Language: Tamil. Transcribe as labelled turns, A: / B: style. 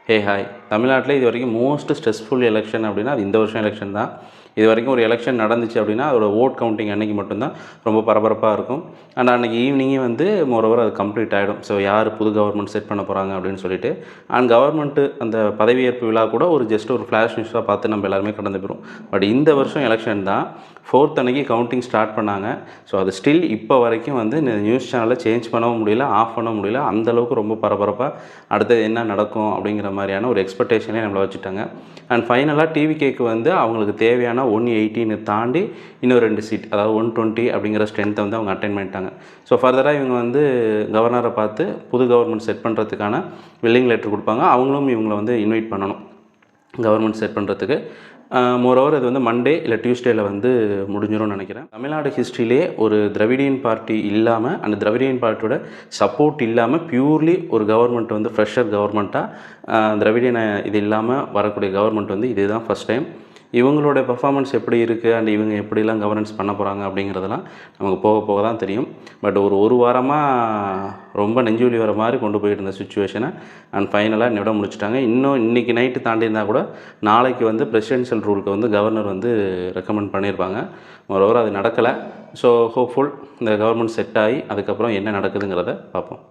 A: Hey hi. தமிழ்நாட்டில் இது வரைக்கும் மோஸ்ட் ஸ்ட்ரெஸ்ஃபுல் எலெக்ஷன் அப்படின்னா அது இந்த வருஷம் எலெக்ஷன் தான். இது வரைக்கும் ஒரு எலெக்ஷன் நடந்துச்சு அப்படின்னா அதோட ஓட் கவுண்டிங் அன்றைக்கி மட்டும்தான் ரொம்ப பரபரப்பாக இருக்கும். அண்ட் அன்றைக்கி ஈவினிங்கே வந்து மோரோவர் அது கம்ப்ளீட் ஆகிடும். ஸோ யார் புது கவர்மெண்ட் செட் பண்ண போகிறாங்க அப்படின்னு சொல்லிட்டு. அண்ட் கவர்மெண்ட்டு அந்த பதவியேற்பு விழா கூட ஒரு ஜஸ்ட் ஒரு ஃப்ளாஷ் நியூஸாக பார்த்து நம்ம எல்லாருமே கடந்து போயிடும். பட் இந்த வருஷம் எலெக்ஷன் தான் 4th அன்றைக்கி கவுண்டிங் ஸ்டார்ட் பண்ணாங்க. ஸோ அது ஸ்டில் இப்போ வரைக்கும் வந்து நியூஸ் சேனலை சேஞ்ச் பண்ணவும் முடியல, ஆஃப் பண்ண முடியல. அந்தளவுக்கு ரொம்ப பரபரப்பாக அடுத்தது என்ன நடக்கும் அப்படிங்கிற மாதிரியான ஒரு எக்ஸ்பெக்டேஷனே நம்மளை வச்சுட்டாங்க. அண்ட் ஃபைனலாக டிவிகேக்கு வந்து அவங்களுக்கு தேவையான 180 தாண்டி இன்னும் 2 சீட், அதாவது 120 அப்படிங்கிற ஸ்ட்ரென்த்தை வந்து அவங்க அட்டைன் பண்ணிட்டாங்க. ஸோ ஃபர்தராக இவங்க வந்து கவர்னரை பார்த்து புது கவர்மெண்ட் செட் பண்ணுறதுக்கான வில்லிங் லெட்டர் கொடுப்பாங்க. அவங்களும் இவங்களை வந்து இன்வைட் பண்ணணும் கவர்மெண்ட் செட் பண்ணுறதுக்கு. மோரோவர் அது வந்து மண்டே இல்லை டியூஸ்டேயில் வந்து முடிஞ்சிடும்னு நினைக்கிறேன். தமிழ்நாடு ஹிஸ்ட்ரியிலே ஒரு திராவிடியன் பார்ட்டி இல்லாமல், அந்த திராவிடியன் பார்ட்டியோட சப்போர்ட் இல்லாமல் பியூர்லி ஒரு கவர்மெண்ட் வந்து ஃப்ரெஷர் கவர்மெண்ட்டாக திராவிடியன் இது இல்லாமல் வரக்கூடிய கவர்மெண்ட் வந்து இதுதான் ஃபஸ்ட் டைம். இவங்களோட பெர்ஃபார்மன்ஸ் எப்படி இருக்குது அண்ட் இவங்க எப்படிலாம் கவர்னன்ஸ் பண்ண போகிறாங்க அப்படிங்கிறதெல்லாம் நமக்கு போக போக தான் தெரியும். பட் ஒரு வாரமாக ரொம்ப நெஞ்சுவலி வர மாதிரி கொண்டு போயிட்டு இருந்த சுச்சுவேஷனை அண்ட் ஃபைனலாக இன்னையோட முடிச்சுட்டாங்க. இன்னும் இன்றைக்கி நைட்டு தாண்டியிருந்தால் கூட நாளைக்கு வந்து பிரசிடென்ஷியல் ரூலுக்கு வந்து கவர்னர் வந்து ரெக்கமெண்ட் பண்ணியிருப்பாங்க. மோரோவர் அது நடக்கலை. ஸோ ஹோப்ஃபுல் இந்த கவர்மெண்ட் செட் ஆகி அதுக்கப்புறம் என்ன நடக்குதுங்கிறத பார்ப்போம்.